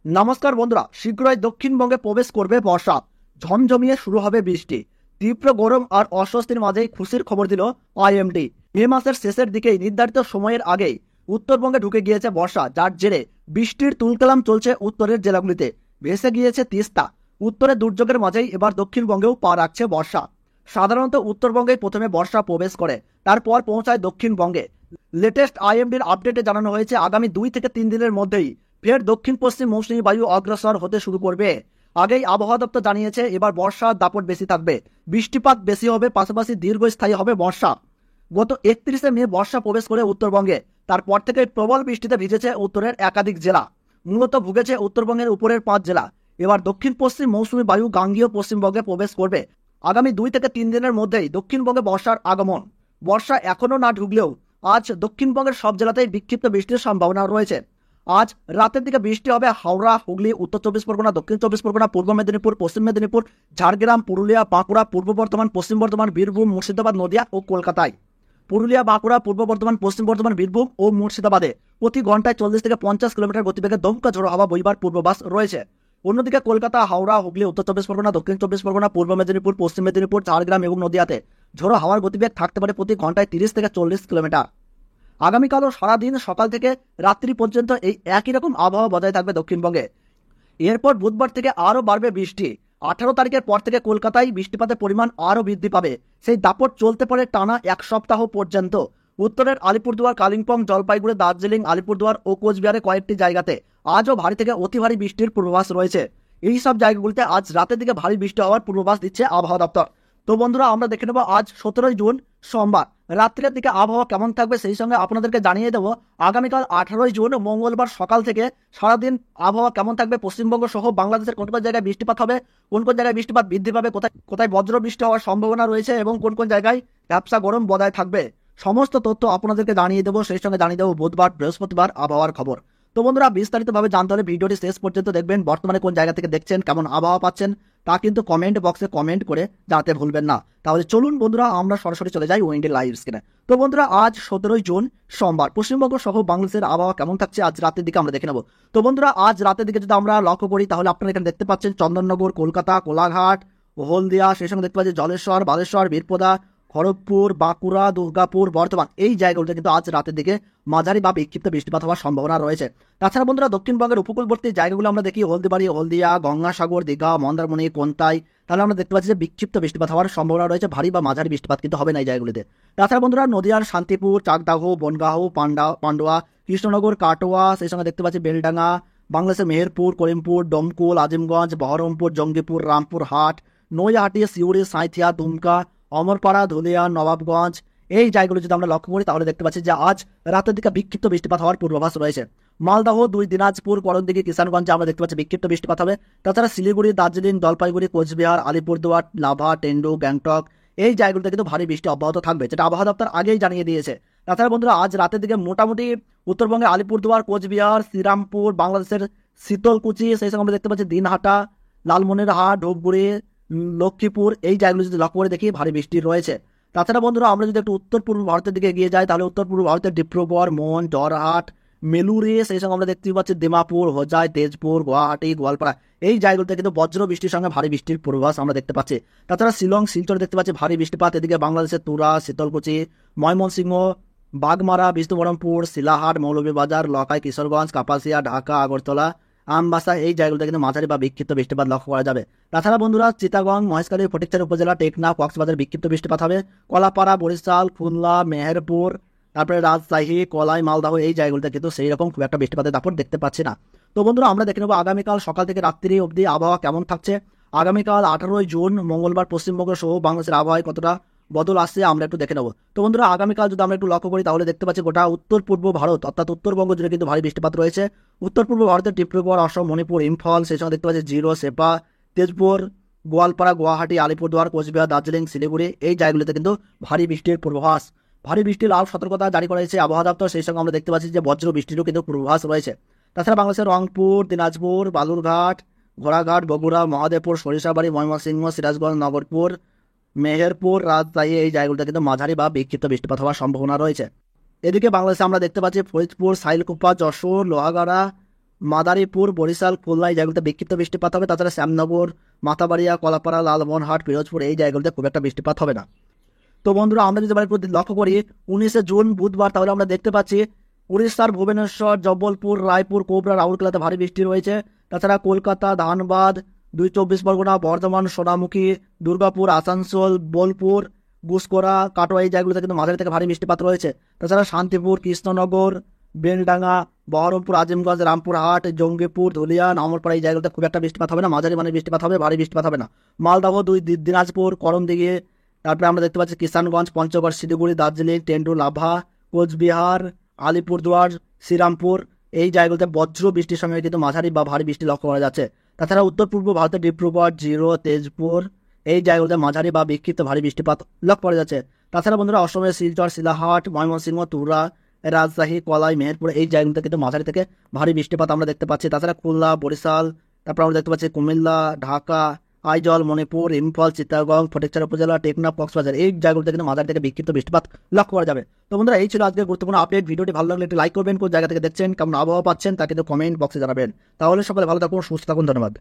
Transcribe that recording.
নমস্কার বন্ধুরা, শীঘ্রই দক্ষিণবঙ্গে প্রবেশ করবে বর্ষা। ঝমঝমিয়ে শুরু হবে বৃষ্টি। তীব্র গরম আর অস্বস্তির মাঝেই খুশির খবর দিল আইএমডি। মে মাসের শেষের দিকেই নির্ধারিত সময়ের আগেই উত্তরবঙ্গে ঢুকে গিয়েছে বর্ষা, যার জেরে বৃষ্টির তুলকালাম চলছে উত্তরের জেলাগুলিতে। ভেসে গিয়েছে তিস্তা। উত্তরের দুর্যোগের মাঝেই এবার দক্ষিণবঙ্গেও পা রাখছে বর্ষা। সাধারণত উত্তরবঙ্গেই প্রথমে বর্ষা প্রবেশ করে, তারপর পৌঁছায় দক্ষিণবঙ্গে। লেটেস্ট আইএমডির আপডেটে জানানো হয়েছে আগামী 2 থেকে 3 দিনের মধ্যেই ফের দক্ষিণ পশ্চিম মৌসুমী বায়ু অগ্রসর হতে শুরু করবে। আগেই আবহাওয়া দপ্তর জানিয়েছে এবার বর্ষার দাপট বেশি থাকবে, বৃষ্টিপাত বেশি হবে, পাশাপাশি দীর্ঘস্থায়ী হবে বর্ষা। গত 31শে মে বর্ষা প্রবেশ করে উত্তরবঙ্গে। তারপর থেকে প্রবল বৃষ্টিতে ভিজেছে উত্তরের একাধিক জেলা। মূলত ভুগেছে উত্তরবঙ্গের উপরের 5 জেলা। এবার দক্ষিণ পশ্চিম মৌসুমী বায়ু গাঙ্গীয় পশ্চিমবঙ্গে প্রবেশ করবে। আগামী 2 থেকে 3 দিনের মধ্যেই দক্ষিণবঙ্গে বর্ষার আগমন। বর্ষা এখনও না ঢুকলেও আজ দক্ষিণবঙ্গের সব জেলাতেই বিক্ষিপ্ত বৃষ্টির সম্ভাবনা রয়েছে। আজ রাতের দিকে বৃষ্টি হবে হাওড়া, হুগলি, উত্তর 24 পরগনা, দক্ষিণ 24 পরগনা, পূর্ব মেদিনীপুর, পশ্চিম মেদিনীপুর, ঝাড়গ্রাম, পুরুলিয়া, বাঁকুড়া, পূর্ব বর্ধমান, পশ্চিম বর্ধমান, বীরভূম, মুর্শিদাবাদ, নদিয়া ও কলকাতায়। পুরুলিয়া, বাঁকুড়া, পূর্ব বর্ধমান, পশ্চিম বর্ধমান, বীরভূম ও মুর্শিদাবাদে প্রতি ঘন্টায় 40 থেকে 50 কিলোমিটার গতিবেগে দমকা ঝোড়ো হাওয়া বইবার পূর্বাভাস রয়েছে। অন্যদিকে কলকাতা, হাওড়া, হুগলি, উত্তর 24 পরগনা, দক্ষিণ 24 পরগনা, পূর্ব মেদিনীপুর, পশ্চিম মেদিনীপুর, ঝাড়গ্রাম এবং নদিয়াতে ঝোড়ো হাওয়ার গতিবেগ থাকতে পারে প্রতি ঘন্টায় 30 থেকে 40 কিলোমিটার। আগামীকালও সারাদিন সকাল থেকে রাত্রি পর্যন্ত এই একই রকম আবহাওয়া বজায় থাকবে দক্ষিণবঙ্গে। এরপর বুধবার থেকে আরও বাড়বে বৃষ্টি। 18 তারিখের পর থেকে কলকাতায় বৃষ্টিপাতের পরিমাণ আরও বৃদ্ধি পাবে। সেই দাপট চলতে পারে টানা 1 সপ্তাহ পর্যন্ত। উত্তরের আলিপুরদুয়ার, কালিম্পং, জলপাইগুড়ি, দার্জিলিং, আলিপুরদুয়ার ও কোচবিহারে কয়েকটি জায়গাতে আজও ভারী থেকে অতি ভারী বৃষ্টির পূর্বাভাস রয়েছে। এই সব জায়গাগুলিতে আজ রাতের দিকে ভারী বৃষ্টি হওয়ার পূর্বাভাস দিচ্ছে আবহাওয়া দপ্তর। তো বন্ধুরা, আমরা দেখে নেব আজ 17 জুন সোমবার রাত্রের দিকে আবহাওয়া কেমন থাকবে, সেই সঙ্গে আপনাদেরকে জানিয়ে দেবো আগামীকাল 18 জুন মঙ্গলবার সকাল থেকে সারাদিন আবহাওয়া কেমন থাকবে। পশ্চিমবঙ্গ সহ বাংলাদেশের কোন কোন জায়গায় বৃষ্টিপাত হবে, কোন কোন জায়গায় বৃষ্টিপাত বৃদ্ধি পাবে, কোথায় কোথায় বজ্র বৃষ্টি হওয়ার সম্ভাবনা রয়েছে এবং কোন কোন জায়গায় ব্যবসা গরম বজায় থাকবে, সমস্ত তথ্য আপনাদেরকে জানিয়ে দেবো। সেই সঙ্গে জানিয়ে দেবো বুধবার, বৃহস্পতিবার আবহাওয়ার খবর। তো বন্ধুরা, বিস্তারিতভাবে জানতে হলে ভিডিওটি শেষ পর্যন্ত দেখবেন। বর্তমানে কোন জায়গা থেকে দেখছেন, কেমন আবহাওয়া পাচ্ছেন, তা কিন্তু কমেন্ট বক্সে কমেন্ট করে জানাতে ভুলবেন না। তাহলে চলুন বন্ধুরা, আমরা সরাসরি চলে যাই উইন্ডি লাইভ স্ক্রিনে। তো বন্ধুরা, আজ 17 জুন সোমবার পশ্চিমবঙ্গ সহ বাংলাদেশের আবহাওয়া কেমন থাকছে আজ রাতের দিকে আমরা দেখে নেব। তো বন্ধুরা, আজ রাতের দিকে যদি আমরা লক্ষ্য করি তাহলে আপনারা এখানে দেখতে পাচ্ছেন চন্দননগর, কলকাতা, কোলাঘাট, হলদিয়া, সেই সঙ্গে দেখতে পাচ্ছি জলেশ্বর, বালেশ্বর, বীরপদা, খড়গপুর, বাঁকুড়া, দুর্গাপুর, বর্ধমান, এই জায়গাগুলোতে কিন্তু আজ রাতের দিকে মাঝারি বা বিক্ষিপ্ত বৃষ্টিপাত হওয়ার সম্ভাবনা রয়েছে। তাছাড়া বন্ধুরা, দক্ষিণবঙ্গের উপকূলবর্তী জায়গাগুলো আমরা দেখি হলদিবাড়ি, হলদিয়া, গঙ্গাসাগর, দীঘা, মন্দারমণি, কোন্তাই, তাহলে আমরা দেখতে পাচ্ছি যে বিক্ষিপ্ত বৃষ্টিপাত হওয়ার সম্ভাবনা রয়েছে। ভারী বা মাঝারি বৃষ্টিপাত কিন্তু হবে না এই জায়গাগুলিতে। তাছাড়া বন্ধুরা, নদিয়ার শান্তিপুর, চাকদাহ, বনগাঁও, পান্ডুয়া, কৃষ্ণনগর, কাটোয়া, সেই সঙ্গে দেখতে পাচ্ছি বেলডাঙ্গা, বাংলাদেশের মেহেরপুর, করিমপুর, ডোমকুল, আজিমগঞ্জ, বহরমপুর, জঙ্গিপুর, রামপুরহাট, নৈহাটি, সিউড়ি, সাঁইথিয়া, দুমকা, অমরপাড়া, ধুলিয়ান, নবাবগঞ্জ, এই জায়গাগুলো যদি আমরা লক্ষ্য করি তাহলে দেখতে পাচ্ছি যে আজ রাতের দিকে বিক্ষিপ্ত বৃষ্টিপাত হওয়ার পূর্বাভাস রয়েছে। মালদহ, দিনাজপুর, করণদিঘি, কিষানগঞ্জে আমরা দেখতে পাচ্ছি বিক্ষিপ্ত বৃষ্টিপাত হবে। তাছাড়া শিলিগুড়ি, দার্জিলিং, জলপাইগুড়ি, কোচবিহার, আলিপুরদুয়ার, লাভা, টেন্ডু, গ্যাংটক, এই জায়গাগুলোতে কিন্তু ভারী বৃষ্টি অব্যাহত থাকবে, যেটা আবহাওয়া দপ্তর আগেই জানিয়ে দিয়েছে। তাছাড়া বন্ধুরা, আজ রাতের দিকে মোটামুটি উত্তরবঙ্গে আলিপুরদুয়ার, কোচবিহার, শ্রীরামপুর, বাংলাদেশের শীতলকুচি, সেই সঙ্গে আমরা দেখতে পাচ্ছি দিনহাটা, লালমনিরহাট, ধূপগুড়ি, লক্ষ্মীপুর, এই জায়গাগুলো যদি লক্ষ্য করে দেখি ভারী বৃষ্টি রয়েছে। তাছাড়া বন্ধুরা, আমরা যদি একটু উত্তর পূর্ব ভারতের দিকে এগিয়ে যাই তাহলে উত্তর পূর্ব ভারতের ডিব্রুগড়, মন, জরহাট, মেলুরি, সেই সঙ্গে আমরা দেখতে পাচ্ছি দিমাপুর, হোজাই, তেজপুর, গুয়াহাটি, গোয়ালপাড়া, এই জায়গাগুলোতে কিন্তু বজ্র বৃষ্টির সঙ্গে ভারী বৃষ্টির পূর্বাভাস আমরা দেখতে পাচ্ছি। তাছাড়া শিলং, শিলচরে দেখতে পাচ্ছি ভারী বৃষ্টিপাত। এদিকে বাংলাদেশের তুরা, শীতলকুচি, ময়মনসিংহ, বাগমারা, বিষ্ণুবরমপুর, শিলাহাট, মৌলভীবাজার, লখাই, কিশোরগঞ্জ, কাপাসিয়া, ঢাকা, আগরতলা, আমবাসা, এই জায়গাগুলোতে কিন্তু মাঝারি বা বিক্ষিপ্ত বৃষ্টিপাত লক্ষ্য করা যাবে। তাছাড়া বন্ধুরা, চিটাগং, মহেশখালী, ফটিকছড়ি উপজেলা, টেকনাফ, কক্সবাজার বিক্ষিপ্ত বৃষ্টিপাত হবে। কলাপাড়া, বরিশাল, খুলনা, মেহেরপুর, তারপরে রাজশাহী, কলাই, মালদহ, এই জায়গাগুলোতে কিন্তু সেই রকম খুব একটা বৃষ্টিপাতের দাপট দেখতে পাচ্ছি না। তো বন্ধুরা, আমরা দেখে নেবো আগামীকাল সকাল থেকে রাত্রি অবধি আবহাওয়া কেমন থাকছে। আগামীকাল 18 জুন মঙ্গলবার পশ্চিমবঙ্গ সহ বাংলাদেশের আবহাওয়ায় কতটা বদল আসছে আমরা একটু দেখে নেবো। তো বন্ধুরা, আগামীকাল যদি আমরা একটু লক্ষ্য করি তাহলে দেখতে পাচ্ছি গোটা উত্তর পূর্ব ভারত অর্থাৎ উত্তরবঙ্গ জুড়ে কিন্তু ভারী বৃষ্টিপাত রয়েছে। উত্তর পূর্ব ভারতের ডিব্রুগড়, অসম, মণিপুর, ইম্ফল, সেই সঙ্গে দেখতে পাচ্ছি জিরো, সেপা, তেজপুর, গোয়ালপাড়া, গুয়াহাটি, আলিপুরদুয়ার, কোচবিহার, দার্জিলিং, শিলিগুড়ি, এই জায়গাগুলিতে কিন্তু ভারী বৃষ্টির পূর্বাভাস, ভারী বৃষ্টির লাল সতর্কতা জারি করেছে আবহাওয়া দপ্তর। সেই সঙ্গে আমরা দেখতে পাচ্ছি যে বজ্র বৃষ্টিরও কিন্তু পূর্বাভাস রয়েছে। তাছাড়া বাংলাদেশের রংপুর, দিনাজপুর, বালুরঘাট, ঘোড়াঘাট, বগুড়া, মহাদেবপুর, সরিষাবাড়ি, ময়মনসিংহ, সিরাজগঞ্জ, নগরপুর, মেহেরপুর, রাজশাহী, এই জায়গাগুলোতে কিন্তু মাঝারি বা বিক্ষিপ্ত বৃষ্টিপাত হওয়ার সম্ভাবনা রয়েছে। এদিকে বাংলাদেশে আমরা দেখতে পাচ্ছি ফরিদপুর, সাইলকুপা, যশোর, লোহাগাড়া, মাদারীপুর, বরিশাল, খুলনা এই জায়গাগুলোতে বিক্ষিপ্ত বৃষ্টিপাত হবে। তাছাড়া শ্যামনগর, মাথাবাড়িয়া, কলাপাড়া, লালমোহনহাট, পিরোজপুর এই জায়গাগুলোতে খুব একটা বৃষ্টিপাত হবে না। তো বন্ধুরা, আমরা যদি এবার একটু লক্ষ্য করি 19শে জুন বুধবার, তাহলে আমরা দেখতে পাচ্ছি উড়িষ্যার ভুবনেশ্বর, জব্বলপুর, রায়পুর, কোবরা, রাউরকেলাতে ভারী বৃষ্টি রয়েছে। তাছাড়া কলকাতা, ধানবাদ, 2 চব্বিশ পরগনা, বর্ধমান, সোনামুখী, দুর্গাপুর, আসানসোল, বোলপুর, গুসকরা, কাটোয়া এই জায়গাগুলোতে কিন্তু মাঝারি থেকে ভারী বৃষ্টিপাত রয়েছে। তাছাড়া শান্তিপুর, কৃষ্ণনগর, বেলডাঙ্গা, বহরমপুর, আজিমগঞ্জ, রামপুরহাট, জঙ্গিপুর, ধুলিয়ান, আমরপাড়া এই জায়গাগুলোতে খুব একটা বৃষ্টিপাত হবে না, মাঝারি মানের বৃষ্টিপাত হবে, ভারী বৃষ্টিপাত হবে না। মালদহ, দিনাজপুর, করমদিঘি, তারপরে আমরা দেখতে পাচ্ছি কিষানগঞ্জ, পঞ্চগড়, শিলিগুড়ি, দার্জিলিং, টেন্ডু, লাভা, কোচবিহার, আলিপুরদুয়ার, শ্রীরামপুর এই জায়গাগুলোতে বজ্র বৃষ্টির সঙ্গে কিন্তু মাঝারি বা ভারী বৃষ্টি লক্ষ্য করা যাচ্ছে। তাছাড়া উত্তর পূর্ব ভারতের ডিব্রুগড়, জিরো, তেজপুর এই জায়গাগুলোতে মাঝারি বা বিক্ষিপ্ত ভারী বৃষ্টিপাত লক্ষ্য করা যাচ্ছে। তাছাড়া বন্ধুরা, অসমের শিলচর, শিলাহাট, ময়মনসিংহ, তুরা, রাজশাহী, কলাই, মেহেরপুর এই জায়গাগুলোতে কিন্তু মাঝারি থেকে ভারী বৃষ্টিপাত আমরা দেখতে পাচ্ছি। তাছাড়া খুলনা, বরিশাল, তারপর আমরা দেখতে পাচ্ছি কুমিল্লা, ঢাকা, আইজল, মণিপুর, ইম্ফল, চিত্তাগং, ফটিকছড়ি উপজেলা, টেকনাফ, কক্সবাজার এই জায়গাগুলোতে কিন্তু মাঝারি থেকে বিক্ষিপ্ত বৃষ্টিপাত লক্ষ্য করা যাবে। তো বন্ধুরা, এই ছিল আজকের গুরুত্বপূর্ণ আপডেট। ভিডিওটি ভালো লাগলে একটি লাইক করবেন, কোন জায়গা থেকে দেখছেন, কেমন আবহাওয়া পাচ্ছেন তা কিন্তু কমেন্ট বক্সে জানাবেন। তাহলে সকলে ভালো থাকুন, সুস্থ থাকুন, ধন্যবাদ।